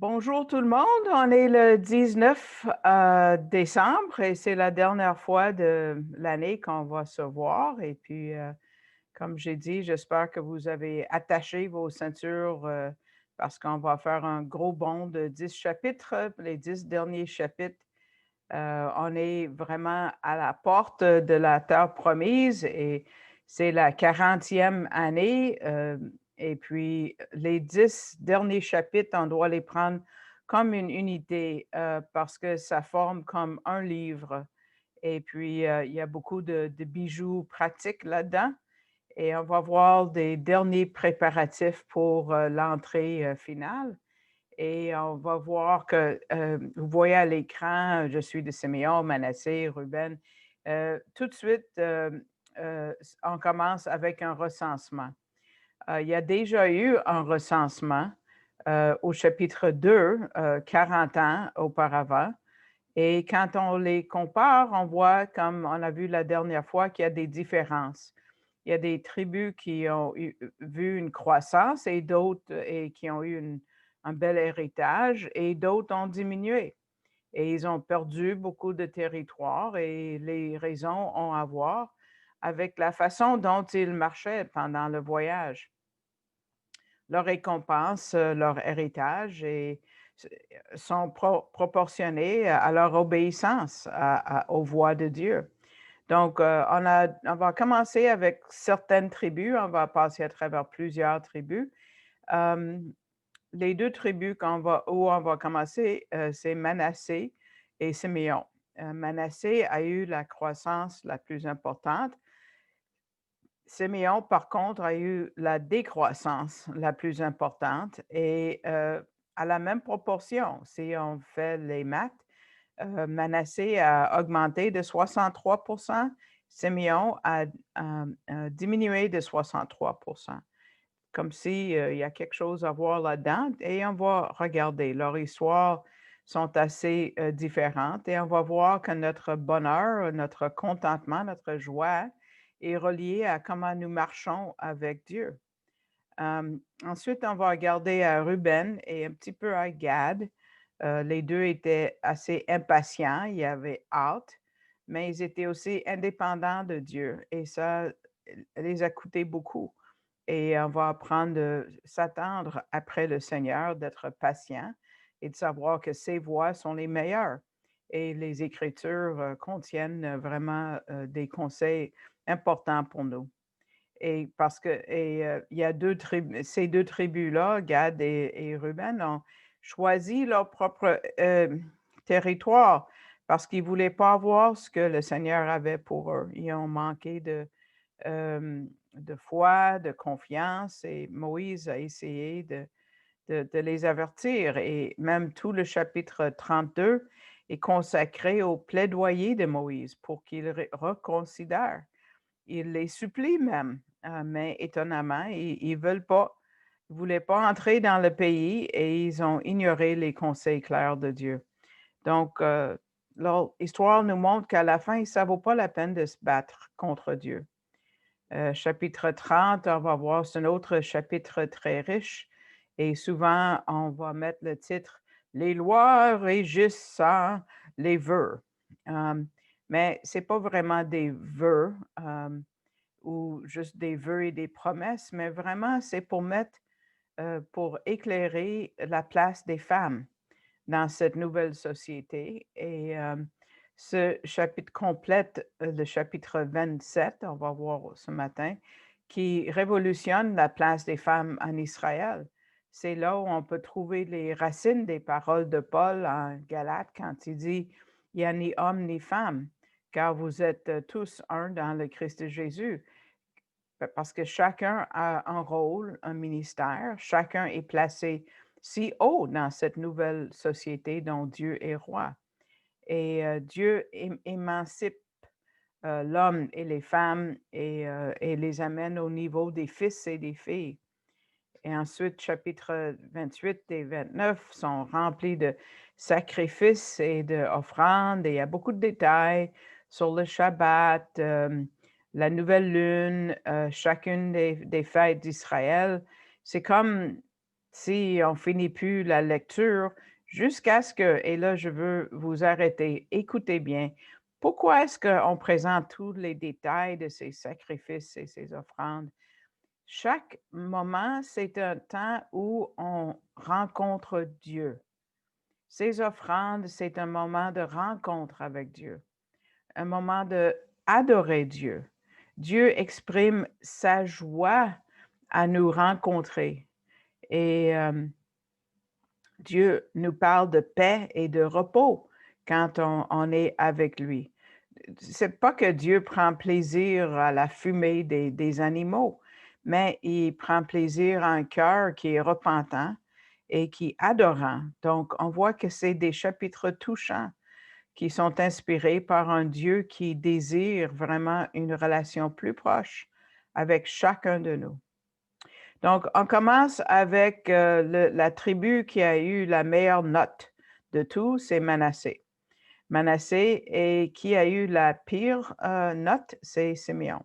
Bonjour tout le monde, on est le 19 décembre et c'est la dernière fois de l'année qu'on va se voir. Et puis, comme j'ai dit, j'espère que vous avez attaché vos ceintures parce qu'on va faire un gros bond de 10 chapitres, les 10 derniers chapitres. On est vraiment à la porte de la terre promise et c'est la 40e année. Et puis, les 10 derniers chapitres, on doit les prendre comme une unité parce que ça forme comme un livre. Et puis, il y a beaucoup de bijoux pratiques là-dedans. Et on va voir des derniers préparatifs pour l'entrée finale. Et on va voir que vous voyez à l'écran, je suis de Siméon, Manassé, Ruben. Tout de suite, on commence avec un recensement. Il y a déjà eu un recensement au chapitre 2, 40 ans auparavant. Et quand on les compare, on voit, comme on a vu la dernière fois, qu'il y a des différences. Il y a des tribus qui ont vu une croissance et d'autres et qui ont eu un bel héritage et d'autres ont diminué. Et ils ont perdu beaucoup de territoire et les raisons ont à voir avec la façon dont ils marchaient pendant le voyage. Leur récompense, leur héritage sont proportionnés à leur obéissance aux voies de Dieu. Donc, on va commencer avec certaines tribus, on va passer à travers plusieurs tribus. Les deux tribus où on va commencer, c'est Manassé et Siméon. Manassé a eu la croissance la plus importante. Siméon, par contre, a eu la décroissance la plus importante et à la même proportion. Si on fait les maths, Manassé a augmenté de 63 Siméon a diminué de 63 comme s'il y a quelque chose à voir là-dedans. Et on va regarder. Leurs histoires sont assez différentes et on va voir que notre bonheur, notre contentement, notre joie est relié à comment nous marchons avec Dieu. Ensuite, on va regarder à Ruben et un petit peu à Gad. Les deux étaient assez impatients, ils avaient hâte, mais ils étaient aussi indépendants de Dieu et ça les a coûté beaucoup. Et on va apprendre de s'attendre après le Seigneur, d'être patient et de savoir que ses voies sont les meilleures. Et les Écritures contiennent vraiment des conseils importants pour nous. Et parce que il y a ces deux tribus-là, Gad et Ruben, ont choisi leur propre territoire parce qu'ils ne voulaient pas avoir ce que le Seigneur avait pour eux. Ils ont manqué de foi, de confiance, et Moïse a essayé de les avertir. Et même tout le chapitre 32 est consacré au plaidoyer de Moïse pour qu'il reconsidère. Il les supplie même, mais étonnamment, ils veulent pas, ils voulaient pas entrer dans le pays et ils ont ignoré les conseils clairs de Dieu. Donc, leur histoire nous montre qu'à la fin, ça vaut pas la peine de se battre contre Dieu. Chapitre 30, on va voir, c'est un autre chapitre très riche et souvent, on va mettre le titre les lois régissent ça, les vœux. Euh, mais ce n'est pas vraiment des vœux ou juste des vœux et des promesses, mais vraiment c'est pour pour éclairer la place des femmes dans cette nouvelle société. Et ce chapitre complète le chapitre 27, on va voir ce matin, qui révolutionne la place des femmes en Israël. C'est là où on peut trouver les racines des paroles de Paul en Galates quand il dit, il n'y a ni homme ni femme, car vous êtes tous un dans le Christ Jésus. Parce que chacun a un rôle, un ministère, chacun est placé si haut dans cette nouvelle société dont Dieu est roi. Et Dieu émancipe l'homme et les femmes et les amène au niveau des fils et des filles. Et ensuite, chapitre 28 et 29 sont remplis de sacrifices et d'offrandes. Et il y a beaucoup de détails sur le Shabbat, la nouvelle lune, chacune des fêtes d'Israël. C'est comme si on finit plus la lecture jusqu'à ce que, et là je veux vous arrêter, écoutez bien, pourquoi est-ce qu'on présente tous les détails de ces sacrifices et ces offrandes? Chaque moment, c'est un temps où on rencontre Dieu. Ces offrandes, c'est un moment de rencontre avec Dieu, un moment de adorer Dieu. Dieu exprime sa joie à nous rencontrer et Dieu nous parle de paix et de repos quand on est avec lui. C'est pas que Dieu prend plaisir à la fumée des animaux, mais il prend plaisir à un cœur qui est repentant et qui est adorant. Donc, on voit que c'est des chapitres touchants qui sont inspirés par un Dieu qui désire vraiment une relation plus proche avec chacun de nous. Donc, on commence avec la tribu qui a eu la meilleure note de tous, c'est Manassé. Manassé, et qui a eu la pire note, c'est Simeon.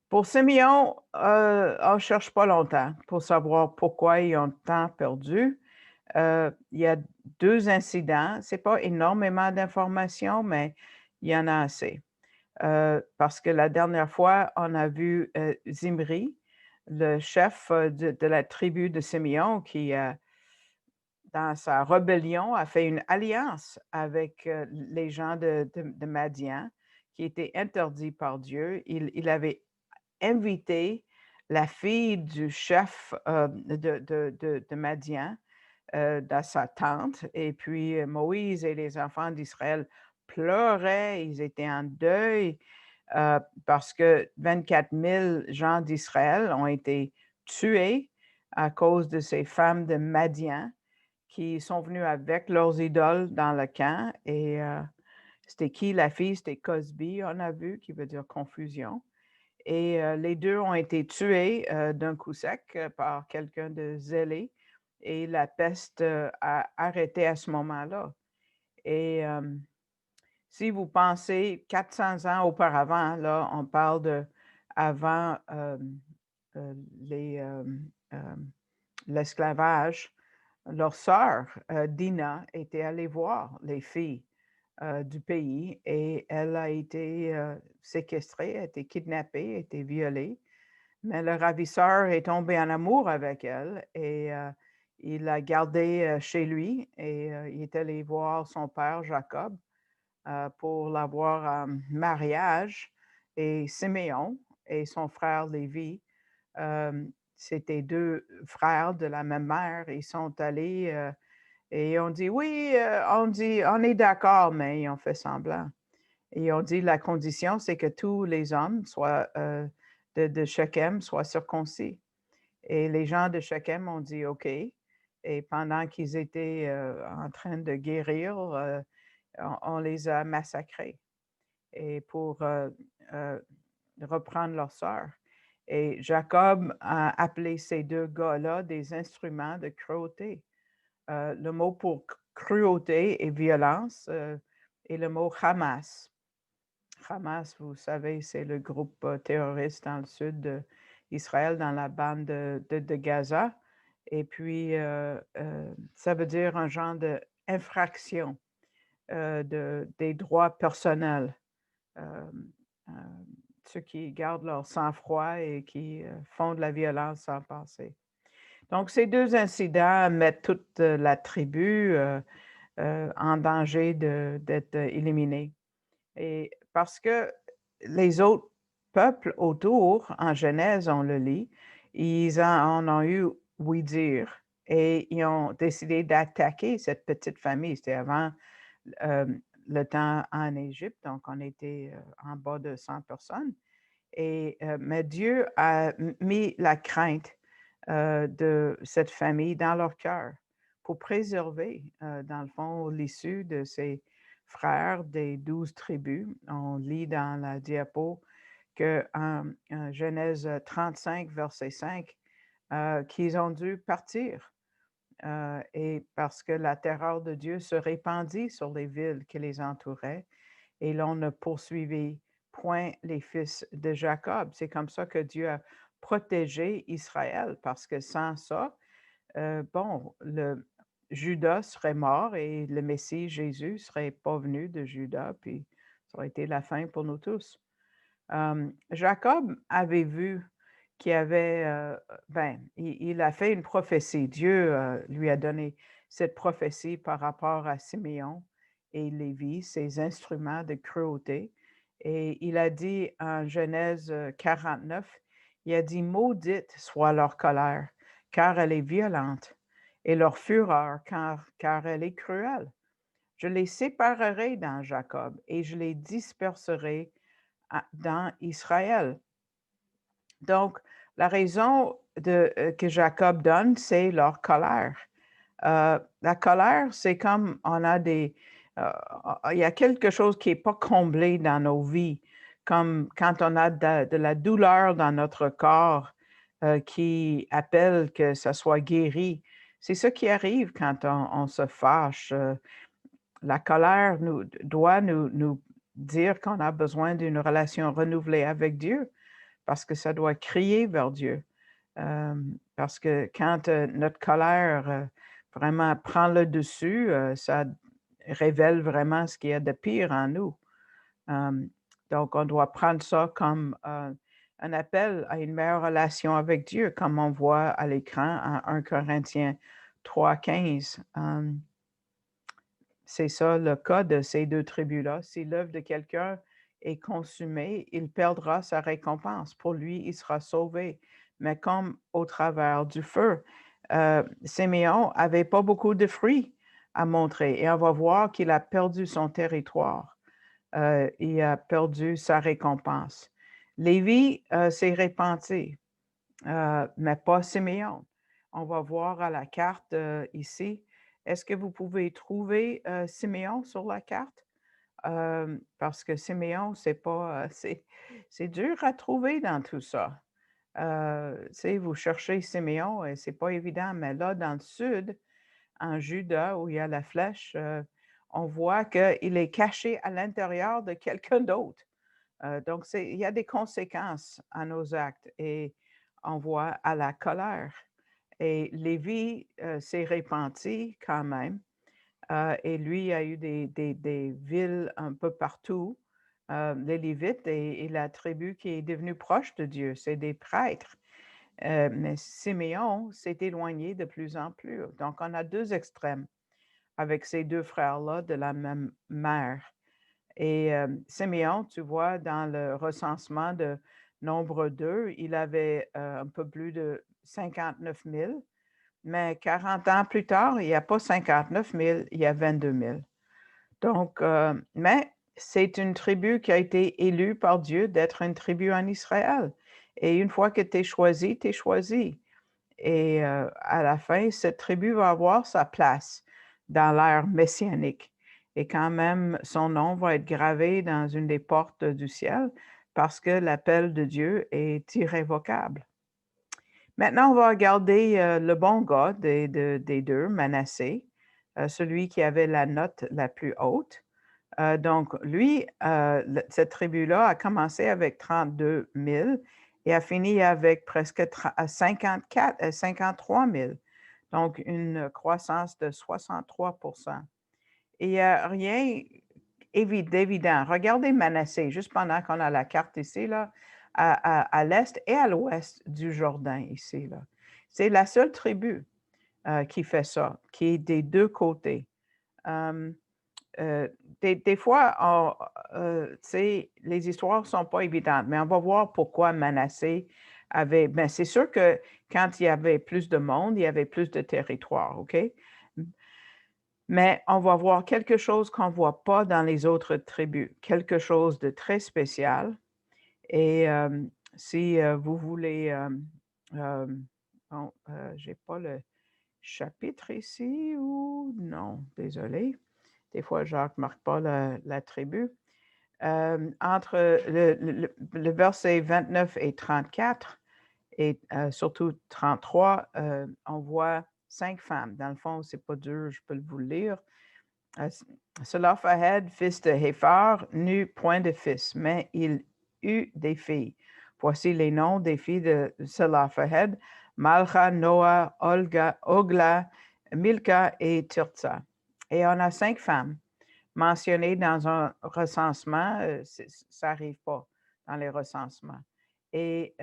Pour Simeon, on ne cherche pas longtemps pour savoir pourquoi ils ont tant perdu. Il y a 2 incidents. Ce n'est pas énormément d'informations, mais il y en a assez. Parce que la dernière fois, on a vu Zimri, le chef de la tribu de Simeon, qui dans sa rébellion, a fait une alliance avec les gens de Madian, qui était interdit par Dieu. Il avait invité la fille du chef de Madian dans sa tente. Et puis Moïse et les enfants d'Israël pleuraient, ils étaient en deuil parce que 24 000 gens d'Israël ont été tués à cause de ces femmes de Madian qui sont venus avec leurs idoles dans le camp. Et c'était qui la fille? C'était Cosbi, on a vu, qui veut dire confusion. Et les deux ont été tués d'un coup sec par quelqu'un de zélé. Et la peste a arrêté à ce moment-là. Et si vous pensez 400 ans auparavant, là, on parle de avant l'esclavage, leur sœur, Dina, était allée voir les filles du pays et elle a été séquestrée, a été kidnappée, a été violée. Mais le ravisseur est tombé en amour avec elle et il l'a gardée chez lui et il est allé voir son père Jacob pour l'avoir en mariage. Et Siméon et son frère Lévi, c'était 2 frères de la même mère. Ils sont allés et on dit oui, on est d'accord, mais ils ont fait semblant. Et on dit la condition, c'est que tous les hommes de Shechem soient circoncis. Et les gens de Shechem ont dit OK. Et pendant qu'ils étaient en train de guérir, on les a massacrés et pour reprendre leur sœur. Et Jacob a appelé ces 2 gars-là des instruments de cruauté. Le mot pour cruauté et violence est le mot Hamas. Hamas, vous savez, c'est le groupe terroriste dans le sud d'Israël, dans la bande de Gaza. Et puis, ça veut dire un genre d'infraction des droits personnels. Euh, euh, Ceux qui gardent leur sang-froid et qui font de la violence sans penser. Donc, ces deux incidents mettent toute la tribu en danger d'être éliminée. Et parce que les autres peuples autour, en Genèse, on le lit, ils en ont eu oui dire et ils ont décidé d'attaquer cette petite famille. C'était avant euh, le temps en Égypte, donc on était en bas de 100 personnes. Mais Dieu a mis la crainte de cette famille dans leur cœur pour préserver, dans le fond, l'issue de ces frères des 12 tribus. On lit dans la diapo que en Genèse 35, verset 5, qu'ils ont dû partir et parce que la terreur de Dieu se répandit sur les villes qui les entouraient et l'on ne poursuivit point les fils de Jacob. C'est comme ça que Dieu a protégé Israël parce que sans ça, bon, le Judas serait mort et le Messie Jésus serait pas venu de Judas, puis ça aurait été la fin pour nous tous. Jacob avait vu qu'il avait, il a fait une prophétie. Dieu lui a donné cette prophétie par rapport à Siméon et Lévi, ses instruments de cruauté. Et il a dit en Genèse 49, il a dit, maudite soit leur colère, car elle est violente, et leur fureur, car elle est cruelle. Je les séparerai dans Jacob et je les disperserai dans Israël. Donc, la raison que Jacob donne, c'est leur colère. La colère, c'est comme on a il y a quelque chose qui n'est pas comblé dans nos vies, comme quand on a de la douleur dans notre corps qui appelle que ça soit guéri. C'est ce qui arrive quand on se fâche. La colère doit nous dire qu'on a besoin d'une relation renouvelée avec Dieu parce que ça doit crier vers Dieu. Parce que quand notre colère vraiment prend le dessus, ça révèle vraiment ce qu'il y a de pire en nous. Donc, on doit prendre ça comme un appel à une meilleure relation avec Dieu, comme on voit à l'écran en 1 Corinthiens 3,15. C'est ça le cas de ces deux tribus-là. Si l'œuvre de quelqu'un est consumée, il perdra sa récompense. Pour lui, il sera sauvé, mais comme au travers du feu. Siméon n'avait pas beaucoup de fruits à montrer et on va voir qu'il a perdu son territoire. Il a perdu sa récompense. Lévi s'est repenti, mais pas Siméon. On va voir à la carte ici. Est-ce que vous pouvez trouver Siméon sur la carte? Parce que Siméon, c'est pas, c'est dur à trouver dans tout ça. Vous cherchez Siméon et c'est pas évident, mais là, dans le sud, en Juda, où il y a la flèche, on voit qu'il est caché à l'intérieur de quelqu'un d'autre. Donc, il y a des conséquences à nos actes et on voit à la colère. Et Lévi s'est repenti quand même. Et lui a eu des villes un peu partout. Les Lévites et la tribu qui est devenue proche de Dieu, c'est des prêtres. Mais Siméon s'est éloigné de plus en plus. Donc, on a deux extrêmes avec ces deux frères-là de la même mère. Et Siméon, tu vois, dans le recensement de Nombre 2, il avait un peu plus de 59 000, mais 40 ans plus tard, il n'y a pas 59 000, il y a 22 000. Donc, mais c'est une tribu qui a été élue par Dieu d'être une tribu en Israël. Et une fois que tu es choisi, tu es choisi. Et à la fin, cette tribu va avoir sa place dans l'ère messianique. Et quand même, son nom va être gravé dans une des portes du ciel parce que l'appel de Dieu est irrévocable. Maintenant, on va regarder le bon gars des deux, Manassé, celui qui avait la note la plus haute. Donc, lui, cette tribu-là a commencé avec 32 000 et a fini avec presque 53 000. Donc, une croissance de 63%. Et il n'y a rien d'évident. Regardez Manassé, juste pendant qu'on a la carte ici, là, à l'est et à l'ouest du Jourdain, ici. Là. C'est la seule tribu qui fait ça, qui est des deux côtés. Des fois, les histoires ne sont pas évidentes, mais on va voir pourquoi Manassé avait... Ben, c'est sûr que quand il y avait plus de monde, il y avait plus de territoire, OK? Mais on va voir quelque chose qu'on ne voit pas dans les autres tribus, quelque chose de très spécial. Et si vous voulez... bon, je n'ai pas le chapitre ici ou... Non, désolé. Des fois, Jacques ne marque pas la tribu. Entre le verset 29 et 34, et surtout 33, on voit 5 femmes. Dans le fond, ce n'est pas dur, je peux vous le lire. Selophahed, fils de Hépher, n'eut point de fils, mais il eut des filles. Voici les noms des filles de Selophahed: Malcha, Noah, Ogla, Milka et Tirtsa. Et on a 5 femmes mentionnées dans un recensement. Ça n'arrive pas dans les recensements. Et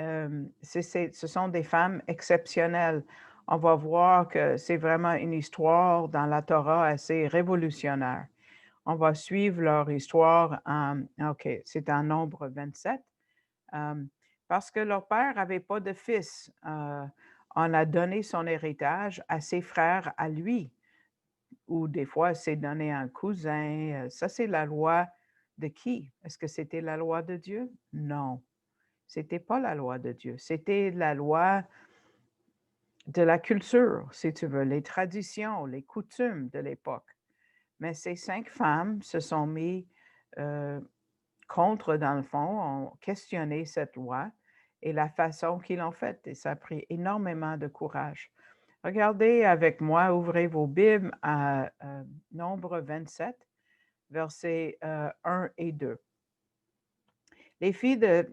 ce sont des femmes exceptionnelles. On va voir que c'est vraiment une histoire dans la Torah assez révolutionnaire. On va suivre leur histoire OK, c'est en Nombre 27. Parce que leur père n'avait pas de fils. On a donné son héritage à ses frères à lui, ou des fois, c'est donné à un cousin. Ça, c'est la loi de qui? Est-ce que c'était la loi de Dieu? Non, ce n'était pas la loi de Dieu. C'était la loi de la culture, si tu veux, les traditions, les coutumes de l'époque. Mais ces 5 femmes se sont mises contre, dans le fond, ont questionné cette loi et la façon qu'ils l'ont faite. Et ça a pris énormément de courage. Regardez avec moi, ouvrez vos Bibles à Nombre 27, versets 1 et 2. Les filles de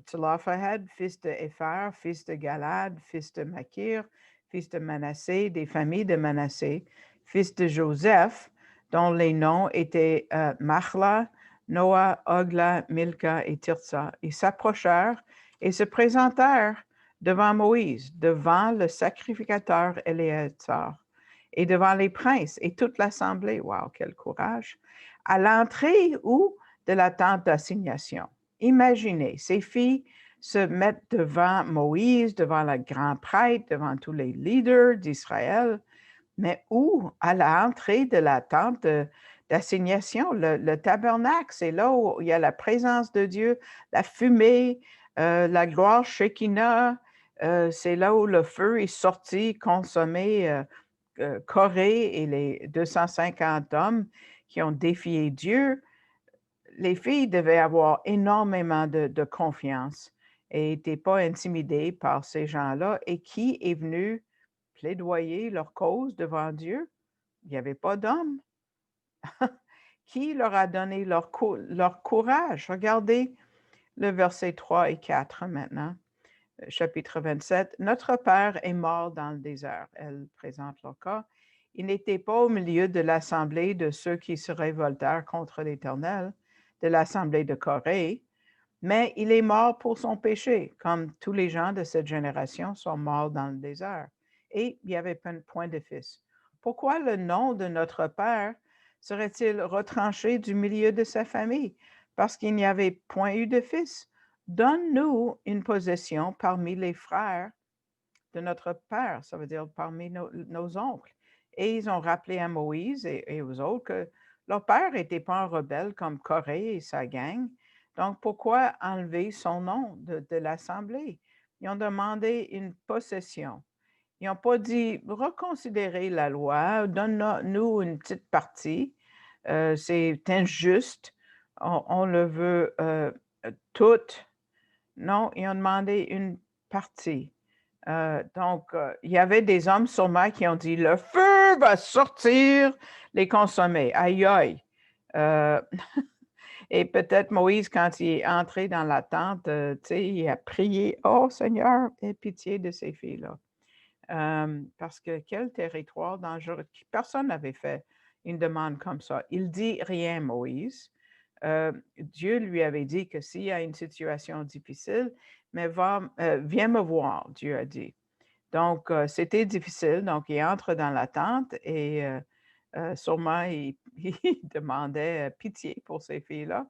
Tselophahed, fils de Hépher, fils de Galad, fils de Makir, fils de Manassé, des familles de Manassé, fils de Joseph, dont les noms étaient Machla, Noah, Ogla, Milka et Tirtsa. Ils s'approchèrent et se présentèrent devant Moïse, devant le sacrificateur Éléazar, et devant les princes et toute l'assemblée. Wow, quel courage! À l'entrée de la tente d'assignation. Imaginez, ces filles se mettent devant Moïse, devant le grand prêtre, devant tous les leaders d'Israël, mais où? À l'entrée de la tente d'assignation, le tabernacle, c'est là où il y a la présence de Dieu, la fumée, la gloire Shekinah, c'est là où le feu est sorti, consommé, Corée et les 250 hommes qui ont défié Dieu. Les filles devaient avoir énormément de confiance et n'étaient pas intimidées par ces gens-là. Et qui est venu plaidoyer leur cause devant Dieu? Il n'y avait pas d'hommes. Qui leur a donné leur courage? Regardez le verset 3 et 4 maintenant, chapitre 27. Notre Père est mort dans le désert. Elle présente leur cas. Il n'était pas au milieu de l'assemblée de ceux qui se révoltèrent contre l'Éternel, de l'assemblée de Corée, mais il est mort pour son péché, comme tous les gens de cette génération sont morts dans le désert. Et il n'y avait point de fils. Pourquoi le nom de notre Père serait-il retranché du milieu de sa famille? Parce qu'il n'y avait point eu de fils. Donne-nous une possession parmi les frères de notre Père, ça veut dire parmi nos oncles. Et ils ont rappelé à Moïse et aux autres que leur père n'était pas un rebelle comme Corée et sa gang. Donc, pourquoi enlever son nom de l'Assemblée? Ils ont demandé une possession. Ils n'ont pas dit reconsidérer la loi, donne-nous une petite partie. C'est injuste. On le veut tout. Non, ils ont demandé une partie. Donc, il y avait des hommes sûrement qui ont dit, le feu va sortir, les consommer. Aïe, aïe. Et peut-être Moïse, quand il est entré dans la tente, il a prié, oh Seigneur, aie pitié de ces filles-là. Parce que quel territoire dangereux? Personne n'avait fait une demande comme ça. Il dit rien, Moïse. Dieu lui avait dit que s'il y a une situation difficile, mais viens me voir, Dieu a dit. Donc, c'était difficile. Donc, il entre dans la tente et sûrement, il demandait pitié pour ces filles-là.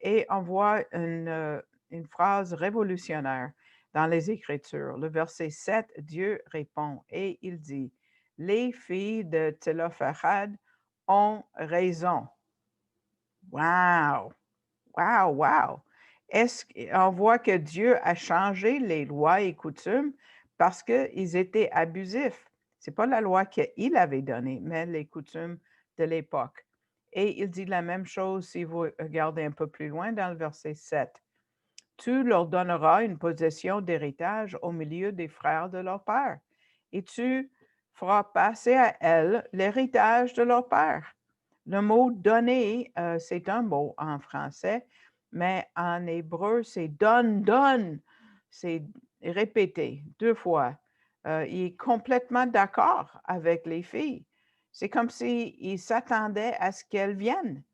Et on voit une phrase révolutionnaire dans les Écritures. Le verset 7, Dieu répond et il dit, les filles de Télopharad ont raison. Wow! Wow! Wow! On voit que Dieu a changé les lois et coutumes parce qu'ils étaient abusifs. Ce n'est pas la loi qu'il avait donnée, mais les coutumes de l'époque. Et il dit la même chose si vous regardez un peu plus loin dans le verset 7. Tu leur donneras une possession d'héritage au milieu des frères de leur père, et tu feras passer à elles l'héritage de leur père. Le mot donner, c'est un mot en français, mais en hébreu, c'est donne, donne. C'est répété 2 fois. Il est complètement d'accord avec les filles. C'est comme s'il s'attendait à ce qu'elles viennent.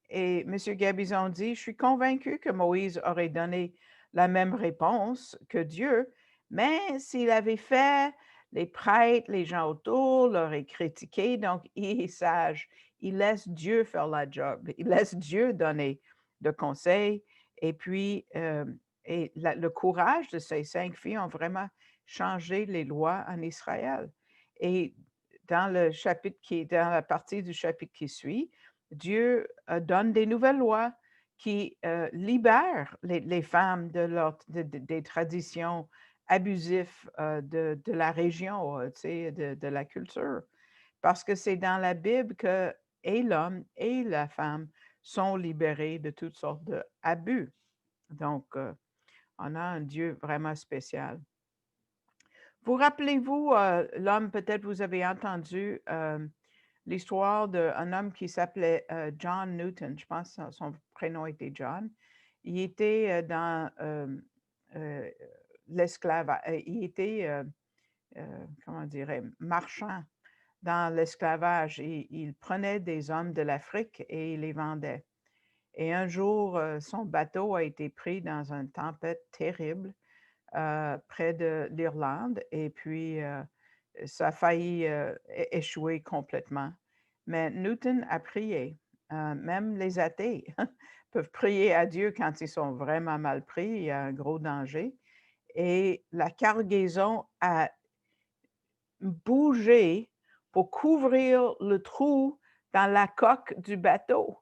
Et M. Gabizon dit, je suis convaincu que Moïse aurait donné la même réponse que Dieu, mais s'il avait fait, les prêtres, les gens autour l'auraient critiqué, donc il est sage. Il laisse Dieu faire la job. Il laisse Dieu donner de conseils. Et puis, le courage de ces 5 filles ont vraiment changé les lois en Israël. Et dans la partie du chapitre qui suit, Dieu donne des nouvelles lois qui libèrent les femmes des traditions abusives de la région, de la culture. Parce que c'est dans la Bible que et l'homme et la femme sont libérés de toutes sortes d'abus. Donc, on a un Dieu vraiment spécial. Vous rappelez-vous, l'homme, peut-être vous avez entendu l'histoire d'un homme qui s'appelait John Newton. Je pense que son prénom était John. Il était dans l'esclavage. Il était, comment dirais, marchand dans l'esclavage. Il prenait des hommes de l'Afrique et il les vendait. Et un jour, son bateau a été pris dans une tempête terrible près de l'Irlande et puis ça a failli échouer complètement. Mais Newton a prié. Même les athées peuvent prier à Dieu quand ils sont vraiment mal pris, il y a un gros danger. Et la cargaison a bougé pour couvrir le trou dans la coque du bateau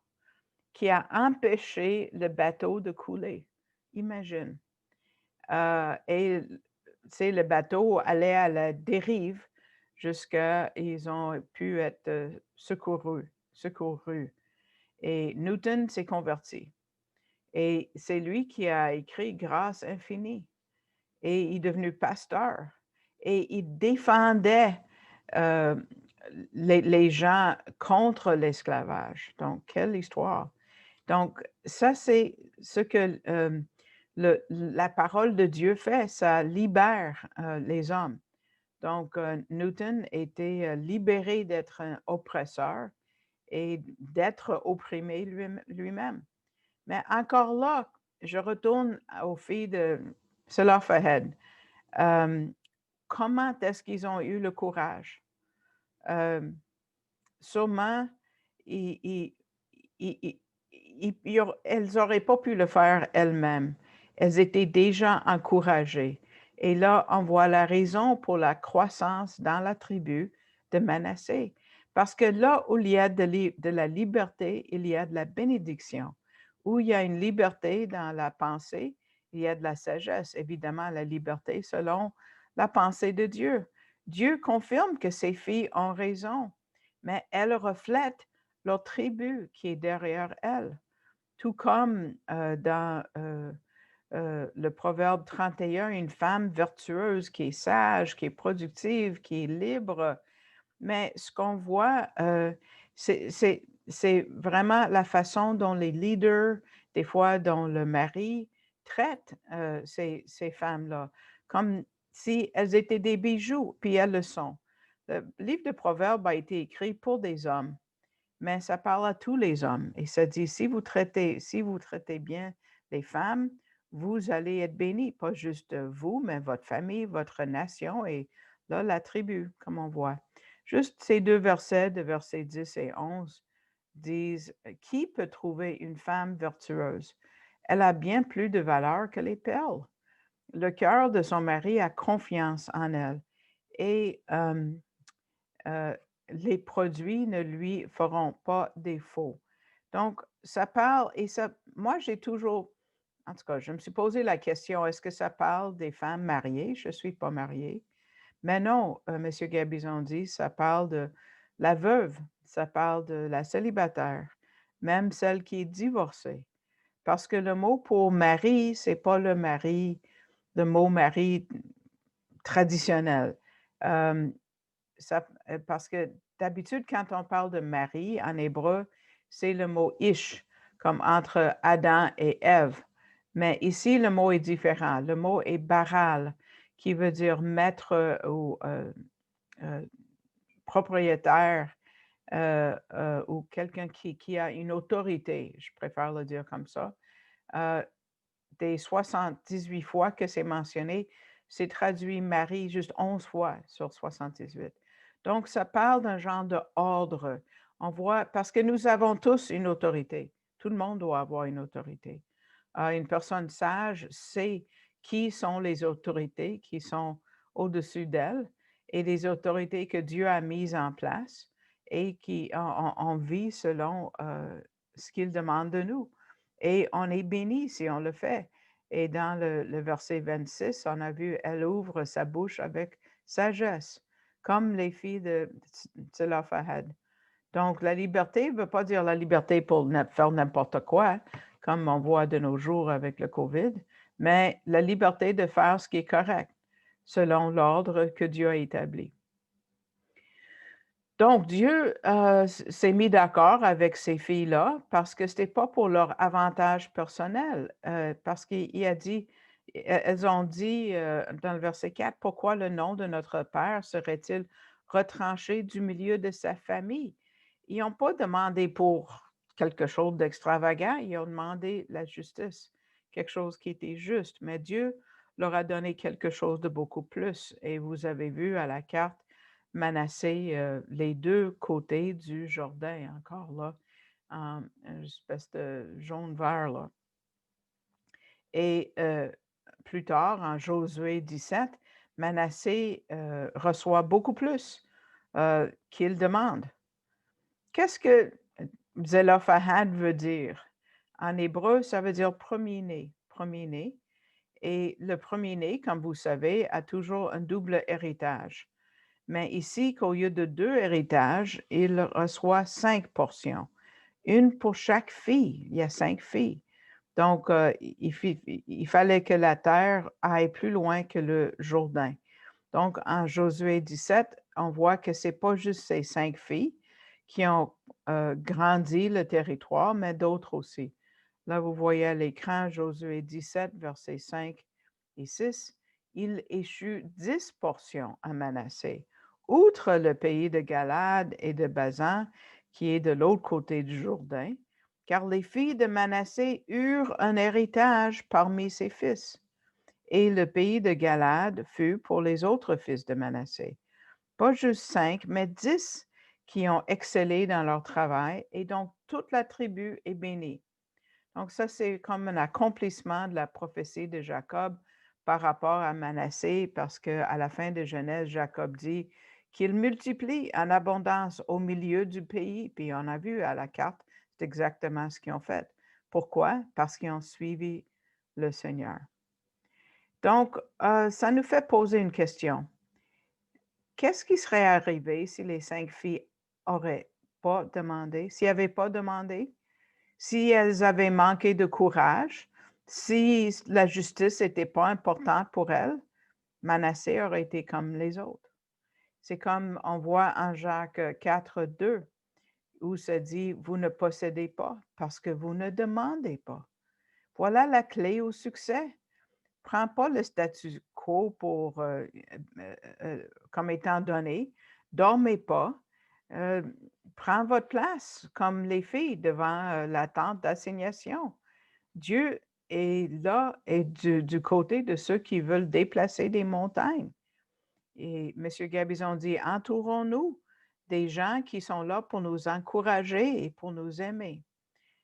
qui a empêché le bateau de couler. Imagine. Et le bateau allait à la dérive jusqu'à ils ont pu être secourus. Et Newton s'est converti. Et c'est lui qui a écrit Grâce infinie. Et il est devenu pasteur. Et il défendait les gens contre l'esclavage. Donc, quelle histoire. Donc, ça, c'est ce que la parole de Dieu fait, ça libère les hommes. Donc, Newton était libéré d'être un oppresseur et d'être opprimé lui-même. Mais encore là, je retourne aux filles de Zelophehad. Comment est-ce qu'ils ont eu le courage? Sûrement, elles n'auraient pas pu le faire elles-mêmes. Elles étaient déjà encouragées. Et là, on voit la raison pour la croissance dans la tribu de Manassé. Parce que là où il y a de la liberté, il y a de la bénédiction. Où il y a une liberté dans la pensée, il y a de la sagesse. Évidemment, la liberté selon la pensée de Dieu. Dieu confirme que ces filles ont raison, mais elles reflètent leur tribu qui est derrière elles. Tout comme dans le Proverbe 31, une femme vertueuse qui est sage, qui est productive, qui est libre. Mais ce qu'on voit, c'est vraiment la façon dont les leaders, des fois dont le mari, traite ces femmes-là. Comme si elles étaient des bijoux, puis elles le sont. Le livre de Proverbes a été écrit pour des hommes, mais ça parle à tous les hommes et ça dit, si vous traitez bien les femmes, vous allez être bénis, pas juste vous, mais votre famille, votre nation et là, la tribu, comme on voit. Juste ces 2 versets, de versets 10 et 11, disent, «Qui peut trouver une femme vertueuse? Elle a bien plus de valeur que les perles. Le cœur de son mari a confiance en elle et euh, les produits ne lui feront pas défaut. Donc, ça parle, et ça, moi, j'ai toujours, en tout cas, je me suis posé la question, est-ce que ça parle des femmes mariées? Je ne suis pas mariée. Mais non, M. Gabizon dit, ça parle de la veuve, ça parle de la célibataire, même celle qui est divorcée. Parce que le mot pour mari, c'est pas le mot mari traditionnel. Euh, parce que d'habitude, quand on parle de mari en hébreu, c'est le mot ish, comme entre Adam et Ève. Mais ici, le mot est différent. Le mot est baral, qui veut dire maître ou euh, propriétaire ou quelqu'un qui a une autorité, je préfère le dire comme ça. Des 78 fois que c'est mentionné, c'est traduit mari juste 11 fois sur 78. Donc, ça parle d'un genre de ordre. On voit, parce que nous avons tous une autorité. Tout le monde doit avoir une autorité. Une personne sage sait qui sont les autorités qui sont au-dessus d'elle et les autorités que Dieu a mises en place et qui on vit selon ce qu'il demande de nous. Et on est béni si on le fait. Et dans le verset 26, on a vu, elle ouvre sa bouche avec sagesse, comme les filles de Tzelophehad. Donc, la liberté ne veut pas dire la liberté pour faire n'importe quoi, comme on voit de nos jours avec le COVID, mais la liberté de faire ce qui est correct, selon l'ordre que Dieu a établi. Donc, Dieu s'est mis d'accord avec ces filles-là parce que ce n'était pas pour leur avantage personnel, parce qu'il a dit, elles ont dit dans le verset 4, pourquoi le nom de notre Père serait-il retranché du milieu de sa famille? Ils n'ont pas demandé pour quelque chose d'extravagant, ils ont demandé la justice, quelque chose qui était juste, mais Dieu leur a donné quelque chose de beaucoup plus. Et vous avez vu à la carte, Manassé, les 2 côtés du Jourdain, encore là, une espèce de jaune-vert, là. Et plus tard, en Josué 17, Manassé reçoit beaucoup plus qu'il demande. Qu'est-ce que Zelophehad veut dire? En hébreu, ça veut dire premier-né, premier-né. Et le premier-né, comme vous savez, a toujours un double héritage. Mais ici, qu'au lieu de 2 héritages, il reçoit 5 portions. Une pour chaque fille. Il y a 5 filles. Donc, il fallait que la terre aille plus loin que le Jourdain. Donc, en Josué 17, on voit que ce n'est pas juste ces 5 filles qui ont grandi le territoire, mais d'autres aussi. Là, vous voyez à l'écran Josué 17, versets 5 et 6. Il échut 10 portions à Manassé, outre le pays de Galade et de Basan, qui est de l'autre côté du Jourdain, car les filles de Manassé eurent un héritage parmi ses fils. Et le pays de Galade fut pour les autres fils de Manassé. Pas juste 5, mais 10 qui ont excellé dans leur travail, et donc toute la tribu est bénie. Donc ça, c'est comme un accomplissement de la prophétie de Jacob par rapport à Manassé, parce qu'à la fin de Genèse, Jacob dit qu'il multiplie en abondance au milieu du pays. Puis on a vu à la carte, c'est exactement ce qu'ils ont fait. Pourquoi? Parce qu'ils ont suivi le Seigneur. Donc, ça nous fait poser une question. Qu'est-ce qui serait arrivé si les 5 filles n'auraient pas demandé, s'ils n'avaient pas demandé? Si elles avaient manqué de courage, si la justice n'était pas importante pour elles, Manassé aurait été comme les autres. C'est comme on voit en Jacques 4, 2, où ça dit, vous ne possédez pas parce que vous ne demandez pas. Voilà la clé au succès. Prends pas le statu locaux comme étant donnés. Dormez pas. Euh, Prends votre place comme les filles devant la tente d'assignation. Dieu est là et du côté de ceux qui veulent déplacer des montagnes. Et M. Gabizon dit, entourons-nous des gens qui sont là pour nous encourager et pour nous aimer.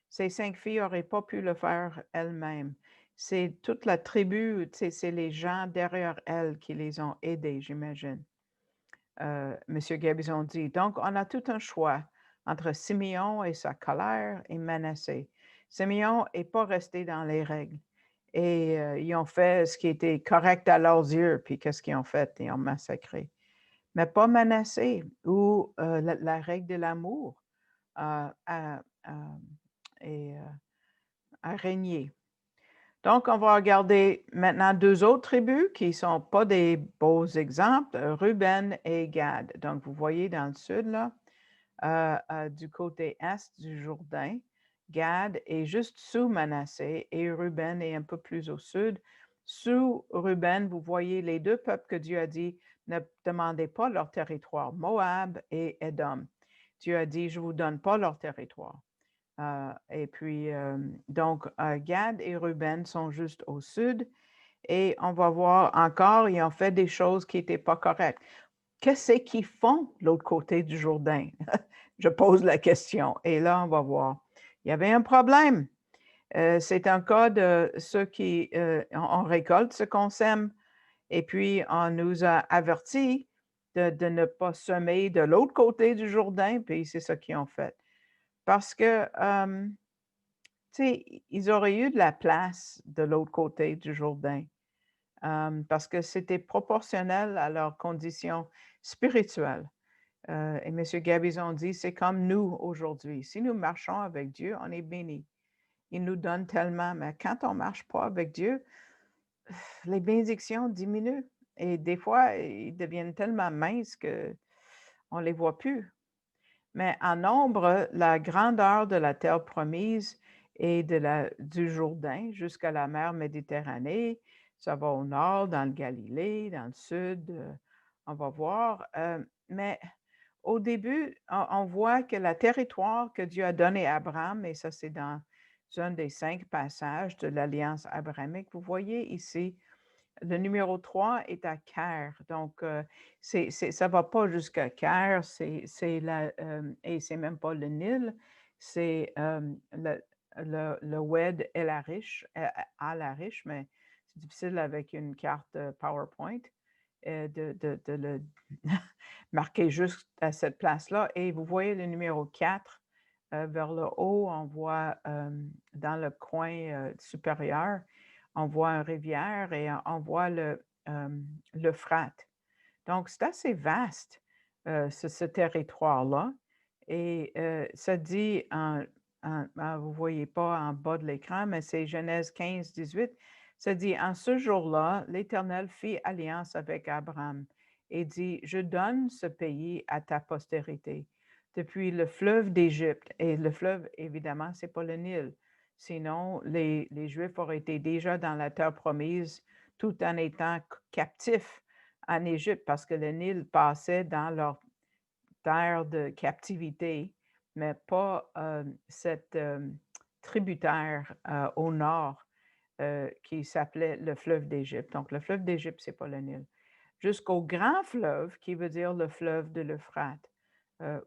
Ces 5 filles n'auraient pas pu le faire elles-mêmes. C'est toute la tribu, c'est les gens derrière elles qui les ont aidées, j'imagine. M. Gabizon dit, donc on a tout un choix entre Simeon et sa colère et Manassé. Simeon n'est pas resté dans les règles. Et ils ont fait ce qui était correct à leurs yeux, puis qu'est-ce qu'ils ont fait? Ils ont massacré. Mais pas Manassé, où la règle de l'amour a régné. Donc, on va regarder maintenant 2 autres tribus qui ne sont pas des beaux exemples, Ruben et Gad. Donc, vous voyez dans le sud, là, du côté est du Jourdain, Gad est juste sous Manassé et Ruben est un peu plus au sud. Sous Ruben, vous voyez les 2 peuples que Dieu a dit, ne demandez pas leur territoire, Moab et Édom. Dieu a dit, je ne vous donne pas leur territoire. Et puis, donc, Gad et Ruben sont juste au sud. Et on va voir encore, ils ont fait des choses qui n'étaient pas correctes. Qu'est-ce qu'ils font de l'autre côté du Jourdain? Je pose la question. Et là, on va voir. Il y avait un problème. C'est un cas de ceux qui, on récolte ce qu'on sème. Et puis, on nous a avertis de ne pas semer de l'autre côté du Jourdain. Puis, c'est ce qu'ils ont fait. Parce que, tu sais, ils auraient eu de la place de l'autre côté du Jourdain parce que c'était proportionnel à leurs conditions spirituelles. Et M. Gabizon dit, c'est comme nous aujourd'hui. Si nous marchons avec Dieu, on est bénis. Il nous donne tellement, mais quand on ne marche pas avec Dieu, les bénédictions diminuent. Et des fois, ils deviennent tellement minces qu'on ne les voit plus. Mais en nombre, la grandeur de la terre promise et du Jourdain jusqu'à la mer Méditerranée, ça va au nord, dans le Galilée, dans le sud, on va voir. Mais au début, on voit que le territoire que Dieu a donné à Abraham, et ça c'est dans un des 5 passages de l'Alliance abrahamique, vous voyez ici, le numéro 3 est à Caire. Donc, ça ne va pas jusqu'à Caire, et c'est même pas le Nil, c'est le Oued el-Arish, al-Arish, mais c'est difficile avec une carte PowerPoint de le marquer juste à cette place-là. Et vous voyez le numéro 4 vers le haut, on voit dans le coin supérieur, on voit une rivière et on voit l'Euphrate. Donc, c'est assez vaste, ce territoire-là. Et ça dit, vous ne voyez pas en bas de l'écran, mais c'est Genèse 15, 18. Ça dit, en ce jour-là, l'Éternel fit alliance avec Abraham et dit, je donne ce pays à ta postérité, depuis le fleuve d'Égypte. Et le fleuve, évidemment, ce n'est pas le Nil. Sinon, les Juifs auraient été déjà dans la terre promise tout en étant captifs en Égypte parce que le Nil passait dans leur terre de captivité, mais pas cette tributaire au nord qui s'appelait le fleuve d'Égypte. Donc, le fleuve d'Égypte, ce n'est pas le Nil. Jusqu'au grand fleuve, qui veut dire le fleuve de l'Euphrate,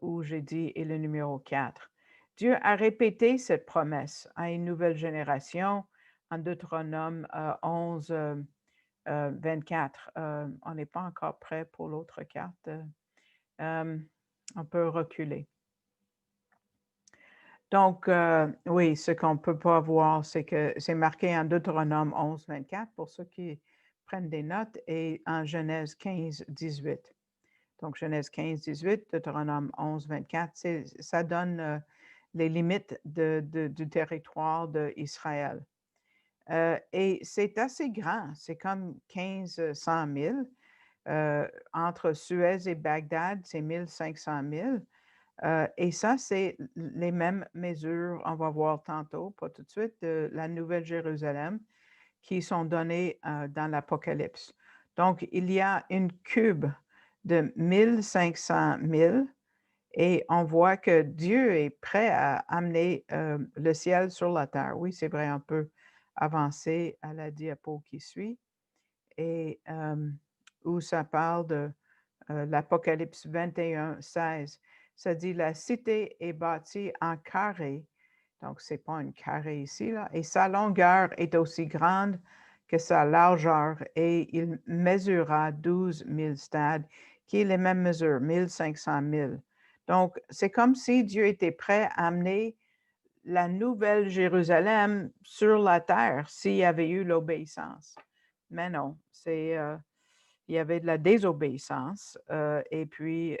où j'ai dit est le numéro 4. Dieu a répété cette promesse à une nouvelle génération en Deutéronome 11, 24. On n'est pas encore prêt pour l'autre carte. On peut reculer. Donc, oui, ce qu'on ne peut pas voir, c'est que c'est marqué en Deutéronome 11, 24 pour ceux qui prennent des notes et en Genèse 15, 18. Donc, Genèse 15, 18, Deutéronome 11, 24, ça donne les limites du territoire d'Israël. Et c'est assez grand, c'est comme 1500 000. Entre Suez et Bagdad, c'est 1500 000. Et ça, c'est les mêmes mesures, on va voir tantôt, pas tout de suite, de la Nouvelle Jérusalem qui sont données dans l'Apocalypse. Donc, il y a une cube de 1500 milles et on voit que Dieu est prêt à amener le ciel sur la terre. Oui, c'est vrai, on peut avancer à la diapo qui suit et où ça parle de l'Apocalypse 21, 16. Ça dit, la cité est bâtie en carré, donc c'est pas un carré ici, là, et sa longueur est aussi grande que sa largeur, et il mesurera 12 000 stades, qui est les mêmes mesures, 1500 milles. Donc, c'est comme si Dieu était prêt à amener la nouvelle Jérusalem sur la terre s'il y avait eu l'obéissance. Mais non, il y avait de la désobéissance. Et puis,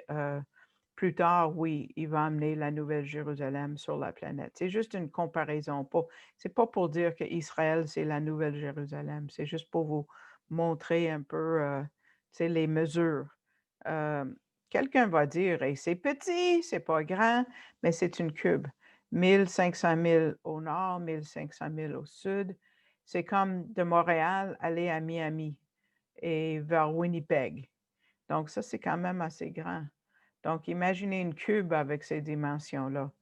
plus tard, oui, il va amener la nouvelle Jérusalem sur la planète. C'est juste une comparaison. C'est pas pour dire qu'Israël, c'est la nouvelle Jérusalem. C'est juste pour vous montrer un peu les mesures. Euh, Quelqu'un va dire, hey, c'est petit, c'est pas grand, mais c'est une cube. 1500 milles au nord, 1500 milles au sud. C'est comme de Montréal aller à Miami et vers Winnipeg. Donc, ça, c'est quand même assez grand. Donc, imaginez une cube avec ces dimensions-là.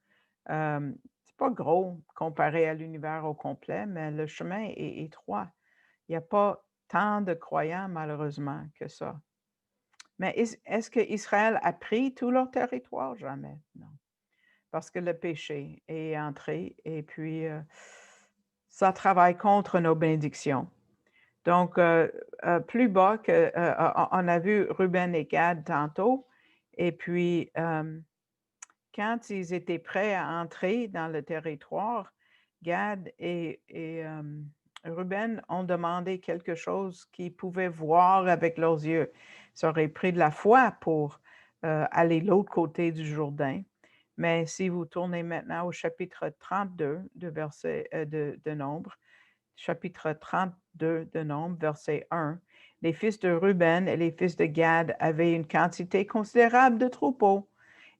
C'est pas gros comparé à l'univers au complet, mais le chemin est étroit. Il n'y a pas tant de croyants, malheureusement, que ça. Mais est-ce qu'Israël a pris tout leur territoire? Jamais, non. Parce que le péché est entré et puis ça travaille contre nos bénédictions. Donc, plus bas, on a vu Ruben et Gad tantôt. Et puis, quand ils étaient prêts à entrer dans le territoire, Gad et Ruben ont demandé quelque chose qu'ils pouvaient voir avec leurs yeux. Ça aurait pris de la foi pour aller de l'autre côté du Jourdain. Mais si vous tournez maintenant au chapitre 32 de Nombre, chapitre 32 de Nombre, verset 1, les fils de Ruben et les fils de Gad avaient une quantité considérable de troupeaux.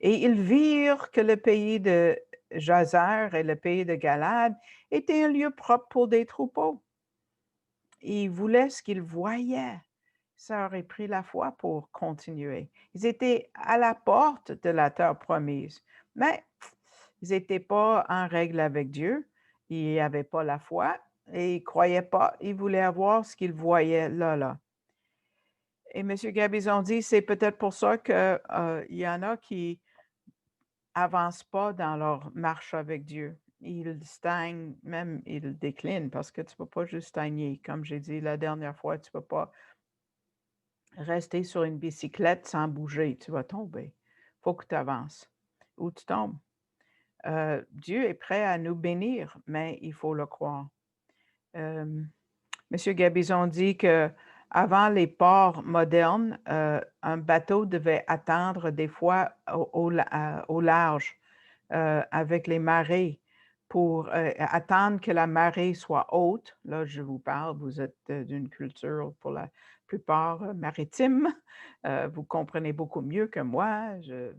Et ils virent que le pays de Jazer et le pays de Galad étaient un lieu propre pour des troupeaux. Ils voulaient ce qu'ils voyaient. Ça aurait pris la foi pour continuer. Ils étaient à la porte de la terre promise, mais ils n'étaient pas en règle avec Dieu. Ils n'avaient pas la foi et ils ne croyaient pas. Ils voulaient avoir ce qu'ils voyaient là. Et M. Gabizon dit, c'est peut-être pour ça qu'il y en a qui avancent pas dans leur marche avec Dieu. Ils stagnent, même ils déclinent, parce que tu ne peux pas juste stagner. Comme j'ai dit la dernière fois, tu ne peux pas rester sur une bicyclette sans bouger. Tu vas tomber. Il faut que tu avances ou tu tombes. Dieu est prêt à nous bénir, mais il faut le croire. Monsieur Gabizon dit que avant les ports modernes, un bateau devait attendre des fois au large avec les marées pour attendre que la marée soit haute. Là, je vous parle, vous êtes d'une culture pour la plupart maritime. Vous comprenez beaucoup mieux que moi. J'ai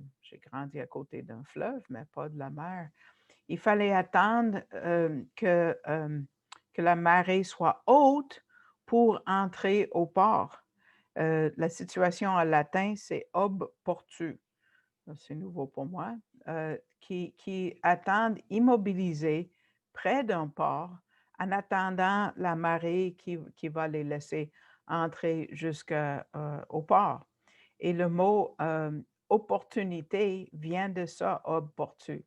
grandi à côté d'un fleuve, mais pas de la mer. Il fallait attendre que la marée soit haute pour entrer au port. La situation en latin, c'est ob portu. C'est nouveau pour moi. Qui attendent immobilisés près d'un port en attendant la marée qui va les laisser entrer jusqu'au port. Et le mot opportunité vient de ça, opportu.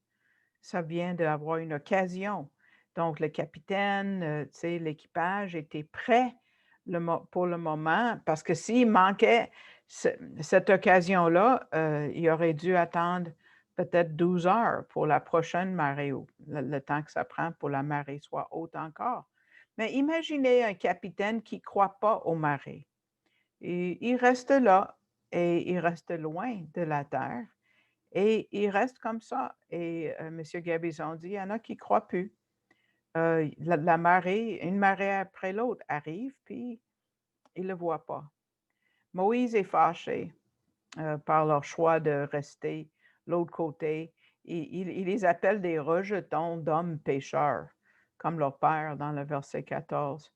Ça vient d'avoir une occasion. Donc, le capitaine, l'équipage était prêt pour le moment, parce que s'il manquait cette occasion-là, il aurait dû attendre peut-être 12 heures pour la prochaine marée haute, le temps que ça prend pour la marée soit haute encore. Mais imaginez un capitaine qui ne croit pas aux marées. Il reste là et il reste loin de la terre. Et il reste comme ça. Et M. Gabizon dit, il y en a qui ne croient plus. La marée, une marée après l'autre arrive, puis ils ne le voient pas. Moïse est fâché par leur choix de rester l'autre côté. Il les appelle des rejetons d'hommes pécheurs, comme leur père dans le verset 14.